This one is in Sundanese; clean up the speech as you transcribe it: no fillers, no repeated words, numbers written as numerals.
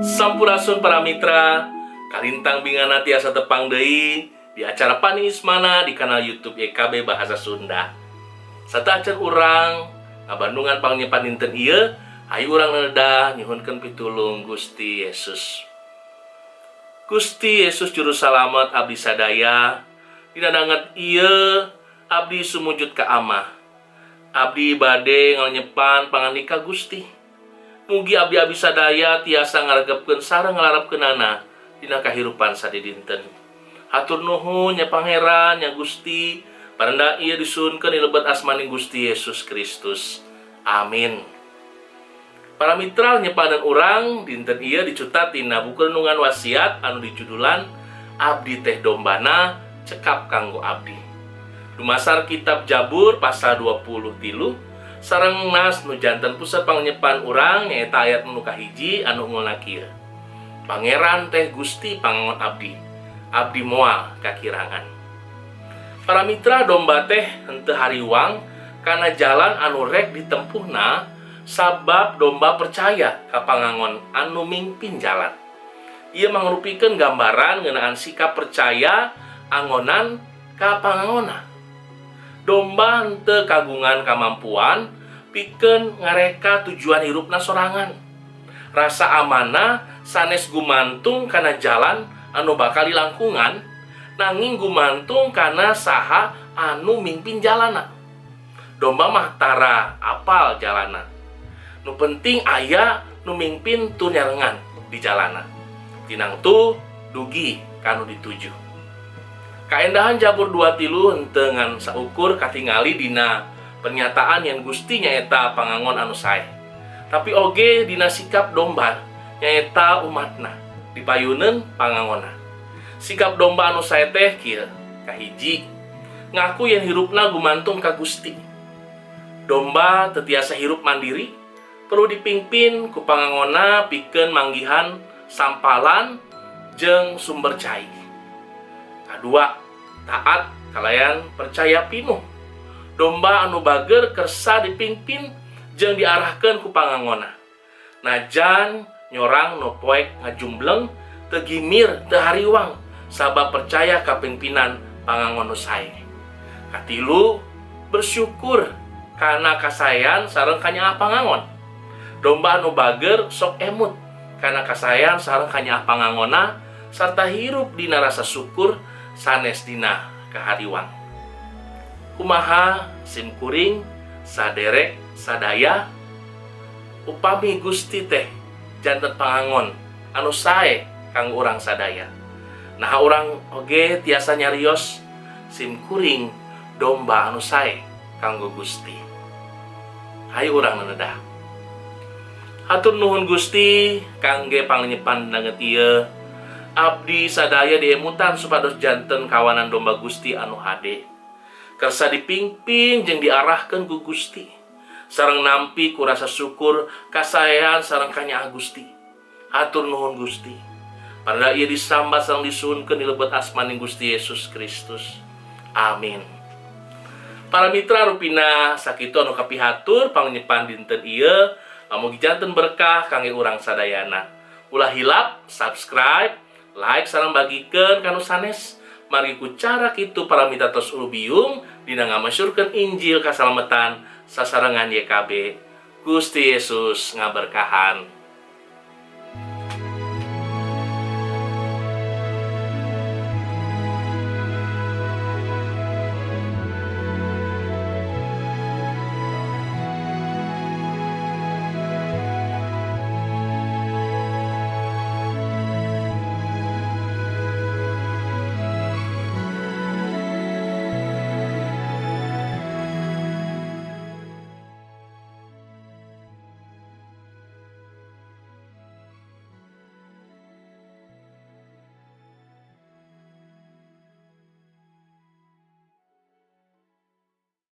Sampurasun para mitra, kalintang bingana tiasa tepang deui di acara Panismana di kanal YouTube YKB Bahasa Sunda. Sata acan urang ngabandungan pangnyepan dinten ieu, hayu urang neda nyuhunkeun pitulung Gusti Yesus. Gusti Yesus juru salamet abdi sadaya, dina danget ieu abdi sumujud ka Amah. Abdi bade ngalenyepan pangandika Gusti. Mugi abdi-abdi sadaya tiasa ngaregepkeun sareng nglarepkeunana dina kahirupan sadidinten. Hatur nuhun nya Pangeran nya Gusti, parenda ieu disuhunkeun di lebet asmaning Gusti Yesus Kristus. Amin. Para mitra nyepadan urang dinten ieu dicutat tina buku renungan wasiat anu dijudulan Abdi Teh Dombana Cekap Kanggo Abdi. Dumasar kitab Jabur pasal 23 sareng nas nu janten pusat pangnyepan urang nyaeta ayat nu kahiji anu ngolna kieu. Pangeran teh Gusti pangangon abdi, abdi moal kakirangan. Para mitra, domba teh henteu hariwang kana jalan anu rek ditempuhna sabab domba percaya ka pangangon anu mimpin jalan. Ieu mangrupikeun gambaran ngeunaan sikap percaya angonan ka pangangonna. Domba henteu kagungan kamampuan pikeun ngareka tujuan hirupna sorangan. Rasa amanah sanes gumantung kana jalan anu bakal dilangkungan, nanging gumantung kana saha anu mimpin jalana. Domba mah tara apal jalana. Nu penting aya nu mimpin tu nyarengan di jalana. Tinang tu dugi kanu dituju. Kaendahan Jabur 23 henteu ngan saukur katingali dina pernyataan yang Gusti nyaeta pangangon anu sae. Tapi oge dina sikap domba nyaeta umatna dipayuneun pangangonna. Sikap domba anu sae teh kieu, kahiji, ngaku yen hirupna gumantung ka Gusti. Domba teu tiasa hirup mandiri, perlu dipingpin ku pangangonna pikeun manggihan sampalan jeung sumber cai. Kadua, taat kalayan percaya pinuh. Domba anu bager kersa dipingpin jeung diarahkeun ku pangangonna. Najan nyorang nu poek ngajumbleng teu gimir teu hariwang sabab percaya ka pimpinan pangangon nu sae. Katilu, bersyukur kana kasayan sareng kanyaah pangangon. Domba anu bager sok emut kana kasayan sareng kanyaah pangangonna sarta hirup dina rasa syukur sanes dina kahariwang. Kumaha simkuring saderek sadaya upami Gusti teh janten pangangon anu sae kanggo urang sadaya. Nah urang oge tiasa nyarios simkuring domba anu sae kanggo Gusti. Hayu urang nenedah. Hatur nuhun Gusti kangge pangnyepan danget ieu. Abdi sadaya diemutan supados janten kawanan domba Gusti anu hade. Kersa dipingpin jeung diarahkeun ku Gusti. Sareng nampi ku rasa syukur kasaean sareng kanyaah Gusti. Hatur nuhun Gusti. Parada ieu disambat sareng disuhunkeun di lebet asmaning Gusti Yesus Kristus. Amin. Para mitra rupina sakitu anu kapihatur pangnyepan dinten ieu, mugi janten berkah kangge urang sadayana. Ulah hilap, subscribe, like sareng bagikeun kanu sanes. Mari ku cara kitu para mitra tos ulubiung dina ngamasyurkeun Injil kasalametan sasarengan YKB. Gusti Yesus ngaberkahan.